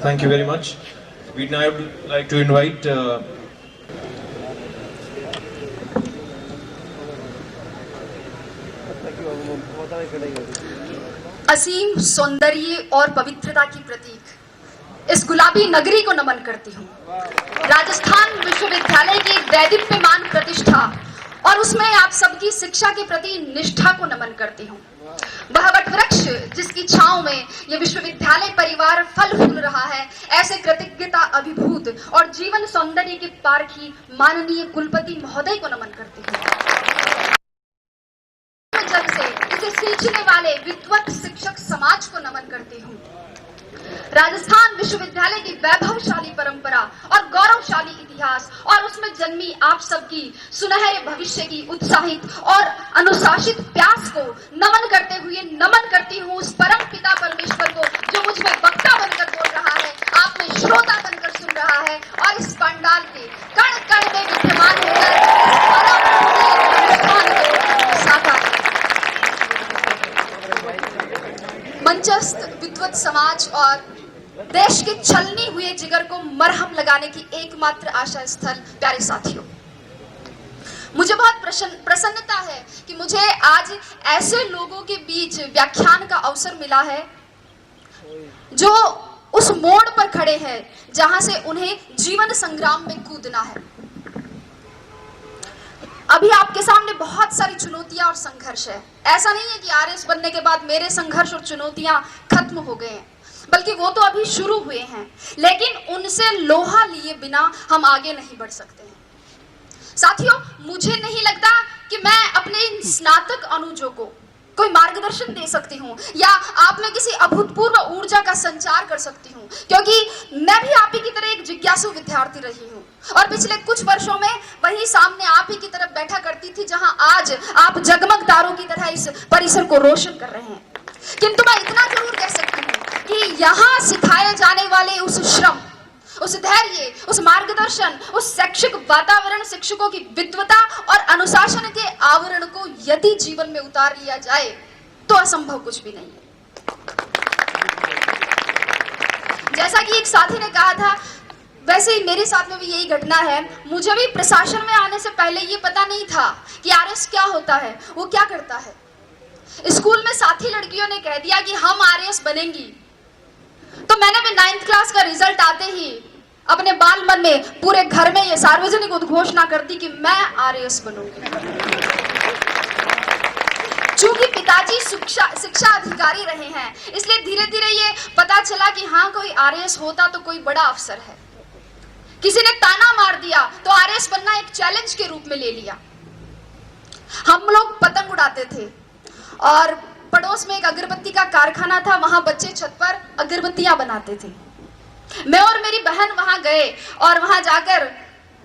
Thank you very much. We'd now like to invite असीम सौंदर्य और पवित्रता की प्रतीक इस गुलाबी नगरी को नमन करती हूँ। राजस्थान विश्वविद्यालय की वैदिप्यमान प्रतिष्ठा और उसमें आप सबकी शिक्षा के प्रति निष्ठा को नमन करती हूँ। वह वटवृक्ष जिसकी छांव में यह विश्वविद्यालय परिवार फल फूल रहा है, ऐसे कृतज्ञता अभिभूत और जीवन सौंदर्य के पारखी माननीय कुलपति महोदय को नमन करती हूँ। जग से इसे सींचने वाले विद्वत शिक्षक समाज को नमन करती हूँ। राजस्थान विश्वविद्यालय की वैभवशाली परंपरा और गौरवशाली इतिहास और उसमें जन्मी आप सबकी सुनहरे भविष्य की उत्साहित और अनुशासित प्यास को नमन करते हुए नमन करती हूँ उस परम पिता परमेश्वर को जो मुझ में वक्ता बनकर बोल रहा है, आप में श्रोता बनकर सुन रहा है और इस पंडाल के कण कण में विद्यमान होकर इस परम अनुष्ठान को साकार मंचस्थ विद्वत समाज और देश के छलनी हुए जिगर को मरहम लगाने की एकमात्र आशा स्थल। प्यारे साथियों, मुझे बहुत प्रसन्नता है कि मुझे आज ऐसे लोगों के बीच व्याख्यान का अवसर मिला है जो उस मोड़ पर खड़े हैं जहां से उन्हें जीवन संग्राम में कूदना है। अभी आपके सामने बहुत सारी चुनौतियां और संघर्ष है। ऐसा नहीं है कि आरएस बनने के बाद मेरे संघर्ष और चुनौतियां खत्म हो गए हैं, बल्कि वो तो अभी शुरू हुए हैं, लेकिन उनसे लोहा लिए बिना हम आगे नहीं बढ़ सकते हैं। साथियों, मुझे नहीं लगता कि मैं अपने इन स्नातक अनुजों को कोई मार्गदर्शन दे सकती हूँ या आप में किसी अभूतपूर्व ऊर्जा का संचार कर सकती हूँ, क्योंकि मैं भी आप ही की तरह एक जिज्ञासु विद्यार्थी रही हूँ और पिछले कुछ वर्षों में वही सामने आप ही की तरफ बैठा करती थी जहां आज आप जगमग तारों की तरह इस परिसर को रोशन कर रहे हैं। किंतु मैं इतना जरूर कह सकती हूँ कि यहाँ सिखाए जाने वाले उस श्रम, उस धैर्य, उस मार्गदर्शन, उस शैक्षिक वातावरण, शिक्षकों की विद्वता और अनुशासन के आवरण को यदि जीवन में उतार लिया जाए तो असंभव कुछ भी नहीं है। जैसा कि एक साथी ने कहा था, वैसे ही मेरे साथ में भी यही घटना है। मुझे भी प्रशासन में आने से पहले ये पता नहीं था कि आरएस क्या होता है, वो क्या करता है। स्कूल में साथी लड़कियों ने कह दिया कि हम आरएस बनेंगी, तो मैंने भी 9th क्लास का रिजल्ट आते ही अपने बाल मन में पूरे घर में ये सार्वजनिक उद्घोषणा कर दी कि मैं आरएस बनूंगी। चूंकि पिताजी शिक्षा अधिकारी रहे हैं, इसलिए धीरे धीरे ये पता चला कि हाँ, कोई आरएस होता तो कोई बड़ा अफसर है। किसी ने ताना मार दिया तो आरएस बनना एक चैलेंज के रूप में ले लिया। हम लोग पतंग उड़ाते थे और पड़ोस में एक अगरबत्ती का कारखाना था, वहां बच्चे छत पर अगरबत्तियां बनाते थे। मैं और मेरी बहन वहां गए और वहां जाकर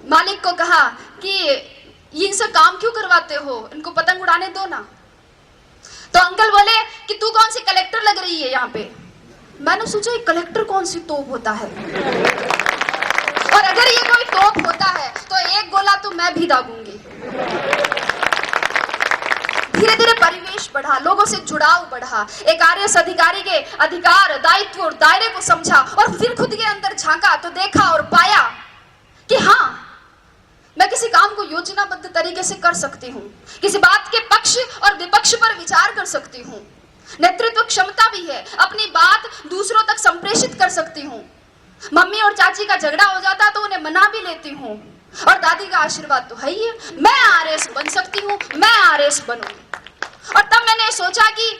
मालिक को कहा कि इनसे काम क्यों करवाते हो, इनको पतंग उड़ाने दो ना। तो अंकल बोले कि तू कौन सी कलेक्टर लग रही है यहाँ पे। मैंने सोचा कलेक्टर कौन सी तोप होता है, और अगर ये कोई तोप होता है तो एक गोला तो मैं भी दागूंगी। धीरे धीरे परिवेश बढ़ा, लोगों से जुड़ाव बढ़ा, एक आरएस अधिकारी के अधिकार, दायित्व और दायरे को समझा और फिर खुद के अंदर झांका तो देखा और पाया कि हाँ, मैं किसी काम को योजनाबद्ध तरीके से कर सकती हूँ, किसी बात के पक्ष और विपक्ष पर विचार कर सकती हूँ, नेतृत्व क्षमता भी है, अपनी बात दूसरों तक संप्रेषित कर सकती हूँ। मम्मी और चाची का झगड़ा हो जाता तो उन्हें मना भी लेती हूँ, और दादी का आशीर्वाद तो है ही है। मैं आरएस बन सकती हूँ, मैं आरएस बनूंगी। और तब मैंने सोचा कि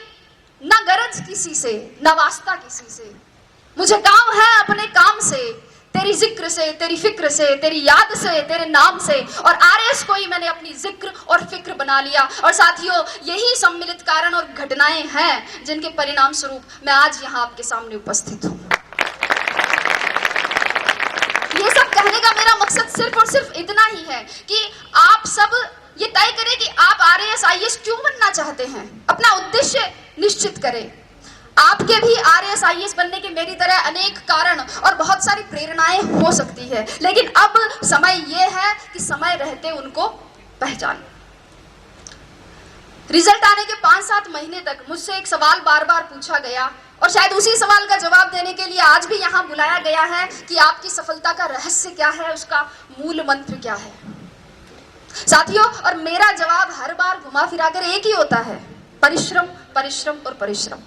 न गरज किसी से, न वास्ता किसी से, मुझे काम है अपने काम से, तेरी जिक्र से, तेरी फिक्र से, तेरी याद से, तेरे नाम से। और आरएस को ही मैंने अपनी जिक्र और फिक्र बना लिया। और साथियों, यही सम्मिलित कारण और घटनाएं हैं जिनके परिणाम स्वरूप मैं आज यहाँ आपके सामने उपस्थित हूँ। ये सब कहने का मेरा मकसद सिर्फ और सिर्फ इतना ही है कि आप सब ये तय करें कि आप आरएस आईएएस क्यों बनना चाहते हैं, अपना उद्देश्य निश्चित करें। आपके भी आरएस आईएएस बनने के मेरी तरह अनेक कारण और बहुत सारी प्रेरणाएं हो सकती है, लेकिन अब समय ये है कि समय रहते उनको पहचानें। रिजल्ट आने के 5-7 महीने तक मुझसे एक सवाल बार बार पूछा गया और शायद उसी सवाल का जवाब देने के लिए आज भी यहाँ बुलाया गया है कि आपकी सफलता का रहस्य क्या है, उसका मूल मंत्र क्या है। साथियों, और मेरा जवाब हर बार घुमा फिराकर एक ही होता है, परिश्रम, परिश्रम और परिश्रम।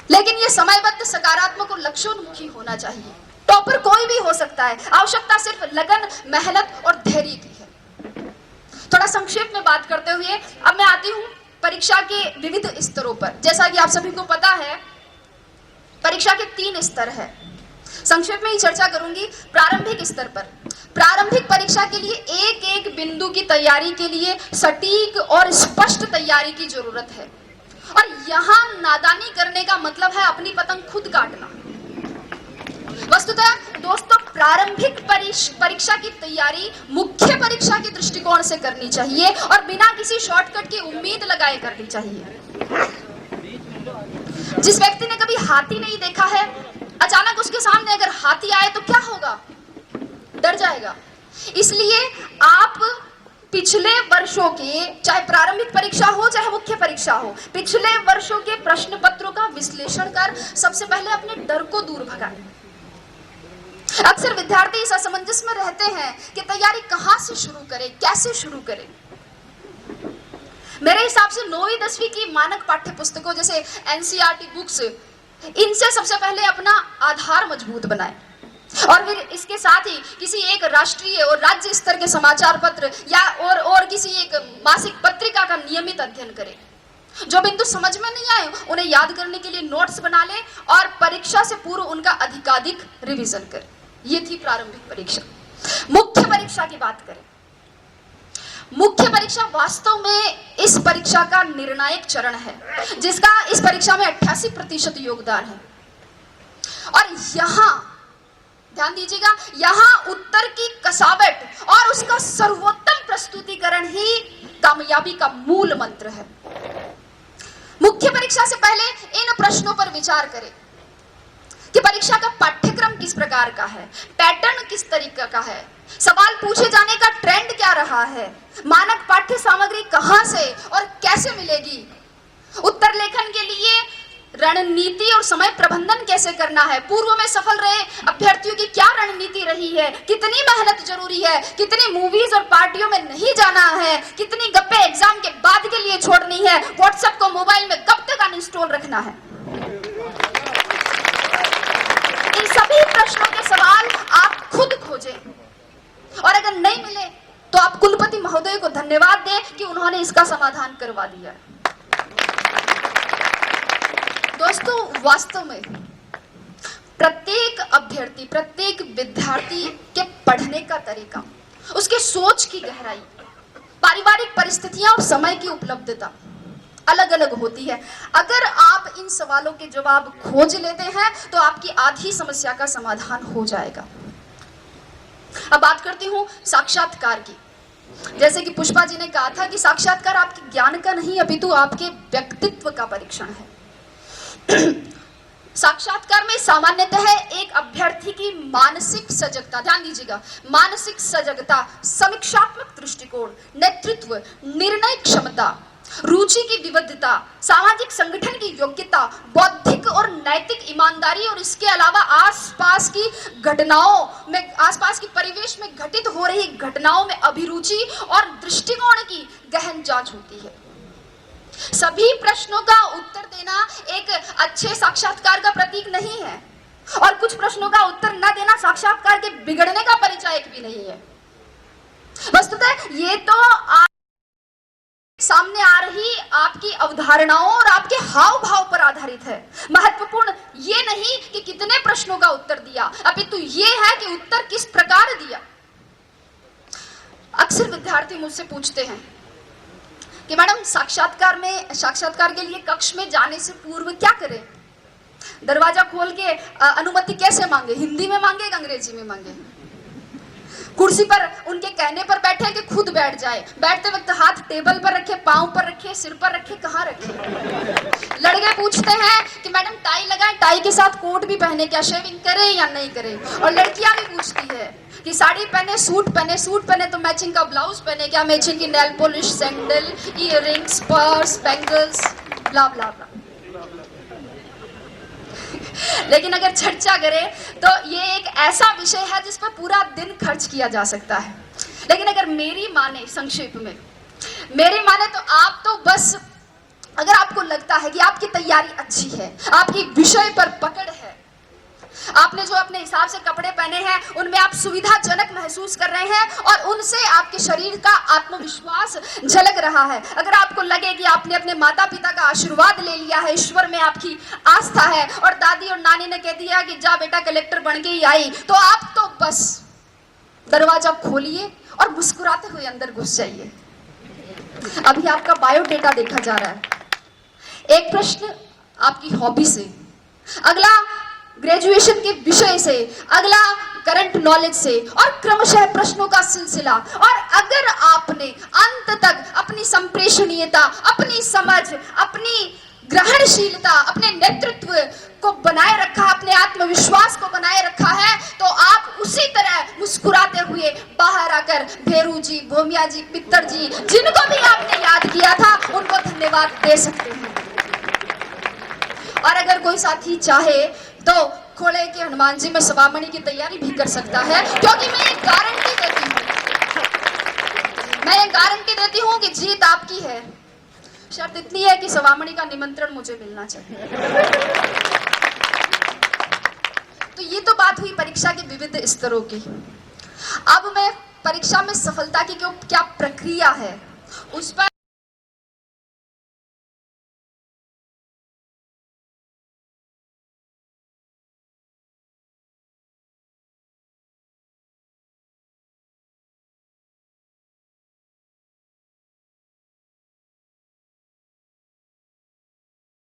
लेकिन ये समयबद्ध, सकारात्मक और लक्ष्योन्मुखी होना चाहिए। टॉपर कोई भी हो सकता है, आवश्यकता सिर्फ लगन, मेहनत और धैर्य की है। थोड़ा संक्षेप में बात करते हुए अब मैं आती हूँ परीक्षा के विविध स्तरों पर। जैसा कि आप सभी को पता है, परीक्षा के 3 स्तर है। संक्षेप में ही चर्चा करूंगी। प्रारंभिक स्तर पर, प्रारंभिक परीक्षा के लिए एक एक बिंदु की तैयारी के लिए सटीक और स्पष्ट तैयारी की जरूरत है। और यहाँ नादानी करने का मतलब है अपनी पतंग खुद काटना। वस्तुतः दोस्तों, प्रारंभिक परीक्षा की तैयारी मुख्य परीक्षा के दृष्टिकोण से करनी चाहिए और बिना किसी शॉर्टकट की उम्मीद लगाए करनी चाहिए। जिस व्यक्ति ने कभी हाथी नहीं देखा है, अचानक उसके सामने अगर हाथी आए तो क्या होगा? डर जाएगा। इसलिए आप पिछले वर्षों के, चाहे प्रारंभिक परीक्षा हो चाहे मुख्य परीक्षा हो, पिछले वर्षों के प्रश्न पत्रों का विश्लेषण कर सबसे पहले अपने डर को दूर भगाएं। अक्सर विद्यार्थी इस असमंजस में रहते हैं कि तैयारी कहां से शुरू करें, कैसे शुरू करें। मेरे हिसाब से 9वीं 10वीं की मानक पाठ्य पुस्तकों जैसे एनसीईआरटी बुक्स, इनसे सबसे पहले अपना आधार मजबूत बनाएं और फिर इसके साथ ही किसी एक राष्ट्रीय और राज्य स्तर के समाचार पत्र या और किसी एक मासिक पत्रिका का नियमित अध्ययन करें। जो बिंदु समझ में नहीं आए उन्हें याद करने के लिए नोट्स बना लें और परीक्षा से पूर्व उनका अधिकाधिक रिवीजन करें। ये थी प्रारंभिक परीक्षा। मुख्य परीक्षा की बात करें। मुख्य परीक्षा वास्तव में इस परीक्षा का निर्णायक चरण है, जिसका इस परीक्षा में 88% योगदान है। और यहाँ ध्यान दीजिएगा, यहाँ उत्तर की कसावट और उसका सर्वोत्तम प्रस्तुतिकरण ही कामयाबी का मूल मंत्र है। मुख्य परीक्षा से पहले इन प्रश्नों पर विचार करें कि परीक्षा का पाठ्यक्रम किस प्रकार का है, पैटर्न किस तरीके का है, सवाल पूछे जाने का ट्रेंड क्या रहा है, मानक पाठ्य सामग्री कहां से और कैसे मिलेगी, उत्तर लेखन के लिए रणनीति और समय प्रबंधन कैसे करना है, पूर्व में सफल रहे अभ्यर्थियों की क्या रणनीति रही है, कितनी मेहनत जरूरी है, कितनी मूवीज और पार्टियों में नहीं जाना है, कितनी गप्पे एग्जाम के बाद के लिए छोड़नी है, व्हाट्सएप को मोबाइल में कब तक अनइंस्टॉल रखना है। इन सभी प्रश्नों के सवाल आप खुद खोजें और अगर नहीं मिले तो आप कुलपति महोदय को धन्यवाद दें कि उन्होंने इसका समाधान करवा दिया। दोस्तों, वास्तव में प्रत्येक अभ्यर्थी, प्रत्येक विद्यार्थी के पढ़ने का तरीका, उसके सोच की गहराई, पारिवारिक परिस्थितियां और समय की उपलब्धता अलग अलग होती है। अगर आप इन सवालों के जवाब खोज लेते हैं तो आपकी आधी समस्या का समाधान हो जाएगा। अब बात करती हूँ साक्षात्कार की। जैसे कि पुष्पा जी ने कहा था कि साक्षात्कार आपके ज्ञान का नहीं अपितु आपके व्यक्तित्व का परीक्षण है। साक्षात्कार में सामान्यतः एक अभ्यर्थी की मानसिक सजगता, ध्यान दीजिएगा, मानसिक सजगता, समीक्षात्मक दृष्टिकोण, नेतृत्व, निर्णय क्षमता, रुचि की विविधता, सामाजिक संगठन की योग्यता, बौद्धिक और नैतिक ईमानदारी और इसके अलावा आसपास की घटनाओं में, आसपास की परिवेश में घटित हो रही घटनाओं में अभिरुचि और दृष्टिकोण की गहन जांच होती है। सभी प्रश्नों का उत्तर देना एक अच्छे साक्षात्कार का प्रतीक नहीं है और कुछ प्रश्नों का उत्तर न देना साक्षात्कार के बिगड़ने का परिचायक भी नहीं है। वस्तुतः ये तो सामने आ रही आपकी अवधारणाओं और आपके हाव भाव पर आधारित है। महत्वपूर्ण ये नहीं कि कितने प्रश्नों का उत्तर दिया, अपितु ये है कि उत्तर किस प्रकार दिया। अक्सर विद्यार्थी मुझसे पूछते हैं कि मैडम साक्षात्कार के लिए कक्ष में जाने से पूर्व क्या करें, दरवाजा खोल के अनुमति कैसे मांगे, हिंदी में मांगे, अंग्रेजी में मांगे, कुर्सी पर उनके कहने पर बैठे कि खुद बैठ जाए, बैठते वक्त हाथ टेबल पर रखे, पांव पर रखे, सिर पर रखे, कहाँ रखे। लड़के पूछते हैं कि मैडम टाई लगाए, टाई के साथ कोट भी पहने, क्या शेविंग करें या नहीं करें। और लड़कियां भी पूछती है कि साड़ी पहने, सूट पहने तो मैचिंग का ब्लाउज पहने, क्या मैचिंग की nail polish, sandal, earrings, purse, bangles, blah blah blah. लेकिन अगर चर्चा करें तो ये एक ऐसा विषय है जिस पर पूरा दिन खर्च किया जा सकता है। लेकिन अगर मेरी माने, संक्षेप में मेरी माने, तो आप तो बस, अगर आपको लगता है कि आपकी तैयारी अच्छी है, आपकी विषय पर पकड़ है, आपने जो अपने हिसाब से कपड़े पहने हैं उनमें आप सुविधाजनक महसूस कर रहे हैं और उनसे आपके शरीर का आत्मविश्वास झलक रहा है, अगर आपको लगे कि आपने अपने माता पिता का आशीर्वाद ले लिया है, ईश्वर में आपकी आस्था है और दादी और नानी ने कह दिया कि जा बेटा कलेक्टर बन के ही आई, तो आप तो बस दरवाजा खोलिए और मुस्कुराते हुए अंदर घुस जाइए। अभी आपका बायोडेटा देखा जा रहा है। एक प्रश्न आपकी हॉबी से, अगला ग्रेजुएशन के विषय से, अगला करंट नॉलेज से और क्रमशः प्रश्नों का सिलसिला। और अगर आपने अंत तक अपनी संप्रेषणीयता, अपनी समझ, अपनी ग्रहणशीलता, अपने नेतृत्व को बनाए रखा, अपने आत्मविश्वास को बनाए रखा है, तो आप उसी तरह मुस्कुराते हुए बाहर आकर भेरू जी, भोमिया जी, पित्तर जी, जिनको भी आपने याद किया था, उनको धन्यवाद दे सकते हैं। और अगर कोई साथी चाहे तो खोले के हनुमान जी में सवामणि की तैयारी भी कर सकता है, क्योंकि मैं ये गारंटी देती हूँ कि जीत आपकी है। शर्त इतनी है कि सवामणि का निमंत्रण मुझे मिलना चाहिए। तो ये तो बात हुई परीक्षा के विविध स्तरों की। अब मैं परीक्षा में सफलता की क्या प्रक्रिया है उस पर